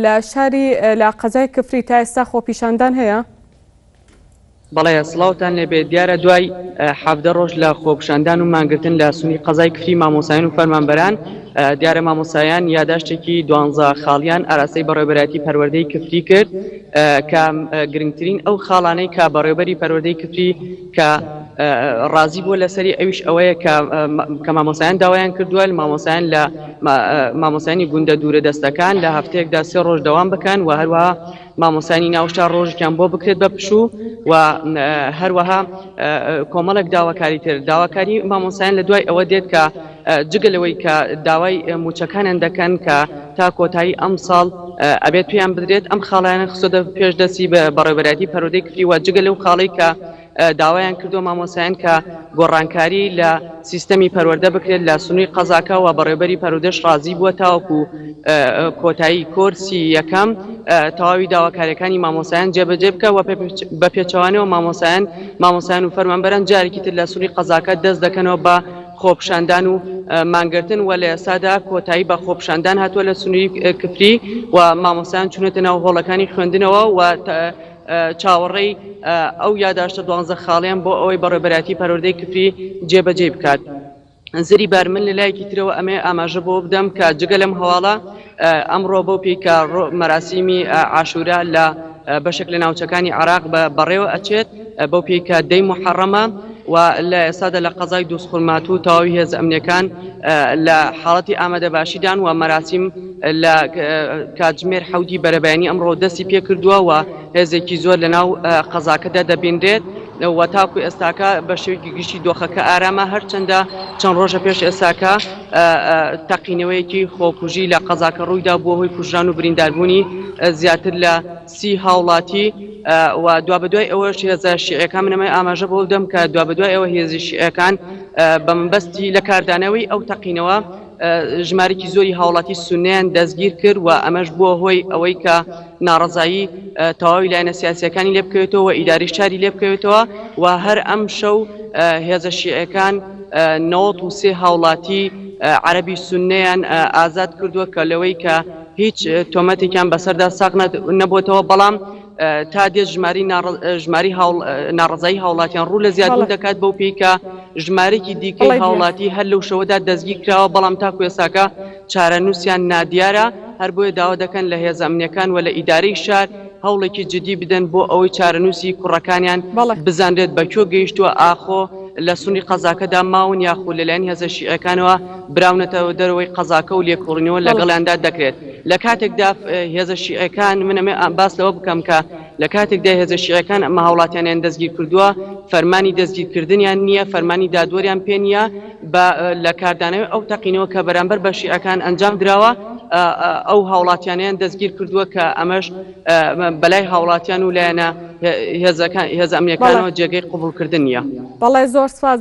لە شاری لە قەزای کفری تا ئێستا خۆپیشاندان هەیە؟ بەڵێ سڵاوتان لێبێ دیارە دوای 17 ڕۆژ لە خۆپشاندان و مانگرتن لە سنووری قەزای کفری مامۆسایان و فەرمانبەران دیارە مامۆسایان یاداشتێکی 12 خاڵیان ئاراستەی بەڕێوەبەرەتی پەروەردەی کفری کرد کە گرنگترین ئەو خاڵانەی کە بەڕێوەبەری پەروەردەی کفری کە ڕازی بووە لەسەری ئەویش ئەوەیە کە مامۆسایان داوایان کردووە مامۆسایان لە مامۆسایانی گوندە دوورە دەستەکان لە هەفتەیەکدا 3 ڕۆژ دەوام بکەن و هەروەها مامۆسانی ناوشار ڕۆژێکیان بۆ بکرێت بە پشوو و هەروەها کۆمەڵێک داواکاری تر داواکاری مامۆسایان لە دوای ئەوە دێت کە جگەلەوەی کە داوای موچەکانیان دەکەن کە تا کۆتایی ئەم ساڵ ئەبێت پێیان بدرێت ئەم خاڵیانە خسۆدە پێش دەستی بە بەڕێوەبەرەتی پەروەردەی کفری و جگە لەو خاڵی کە داوایان کردو مامۆسایان کە گۆڕانکاری لە سیستەمی پەروەردە بکرێت لە سنووری قەزاکە و بەڕێوەبەری پەروەردەش ڕازی بووە تاوەکو کۆتایی کۆرسی یەکەم تەواوی داواکاریەکانی مامۆسایان جێبەجێ بکە و بە پێچەوانەوە مامۆسایان و فەرمانبەران جارێکی تر لە سنووری قەزاکە دەست دەکەنەوە بە خۆپشاندان و مانگرتن و لە ئێستادا کۆتایی بە خۆپشاندان هاتووە لە سنووری کفری و مامۆسایان چونەتە ناو هۆڵەکانی خوێندنەوە و چاوەڕێی ئەو یاداشتە 12 خاڵیان بۆ ئەوەی بەڕێوەبەرەتی پەروەردەی کفری جێبەجێ بکات. زری بارمن لە لایەکی ترەوە ئەمێ ئاماژە بۆ بدەم کە جگە لەم هەواڵە ئەمڕۆ بۆ پێیکە مەراسیمی عاشورا لە بەشێک لە ناوچەکانی عێراق بەڕێوە ئەچێت بەو پێیکە دەی محەڕەمە و لە ئێستادا لە قەزای دووسخورمات و تەواوی هێز ئەمنیەکان لە حاڵەتی ئامادەباشیدان و مەراسیم لە کاتژمێر 7 بەرەبەیانی ئەمڕۆ دەستی پێ کردووە و هێزێکی زۆر لە ناو قەزاکەدا دەبێنرێت و تاکو ئێستاکە بە شێوەیەکی گشتی دۆخەکە ئارامە هەرچەندە چەند ڕۆژە پێش ئێستاکە تەقینەوەیەکی خۆکوژی لە قەزاکە ڕوویدا بۆ هۆی کوژران و برینداربوونی زیاتر لە 30 هاوڵاتی و دوابەدوای ئەوەش هێزە شیعەکان منەمای ئاماژە بۆ بدەم کە دوابەدوای ئەوە هێزی شیعەکان بە مەبەستی لە کاردانەوەی ئەو تەقینەوە ژمارەی زۆری هاوڵاتی سونیان دەستگیر کرد و ئەمەش بووە هۆی ئەوەی کە ناڕەزایی تەواوی لایەنە سیاسیەکانی لێ بکەوێتەوە و ئیداری شاری لێ بکەوێتەوە و هەر ئەم شەو هێزە شیعەکان 93 هاوڵاتی عەرەبی سونیان ئازاد کردووە کە لەوەی کە هیچ تۆمەتێکیان بەسەردا ساق نەبووتەوە بەڵام تا دێت ژماری ناڕزایی هاوڵاتیان ڕوو لە زیادبوون دەکات بەو پێی کە ژمارەی دیکەی هاوڵاتی هەر لەو شەوەدا دەستگیر کراوە بەڵام تاکو ئێستاکە چارەنووسیان نادیارە هەر بۆیە داوا دەکەن لە هێز ئەمنیەکان و لە ئیدارەی شار هەوڵێکی جدی بدەن بۆ ئەوەی چارەنووسی کوڕەکانیان بزانرێت بەکوێ گەیشتووە ئاخۆ لە سنووری قەزاکەدا ماون یاخۆ لەلایەن هێزە شیعەکانەوە براونەتەوە دەرەوەی قەزاکە و لێکۆڵینەوە لەگەڵیاندا دەکرێت لە کاتێکدا هێزە شیعەکان منەمێ باس لەوە بکەم کە لە کاتێکدا هێزە شیعەکان ئەمە هاوڵاتیانیان دەستگیر کردووە فەرمانی دەستگیرکردنیان نییە فەرمانی دادوەریان پێ نییە لە کاردانەوەی ئەو تەقینەوە کە بەرامبەر بە شیعەکان ئەنجام دراوە ئەو هاوڵاتیانیان دەستگیر کردووە کە ئەمەش بەلای هاوڵاتیان و لایەنە هێز ئەمنیەکانەوە جێگەی قبولکردن نییە. بەڵێ زۆر سپاس.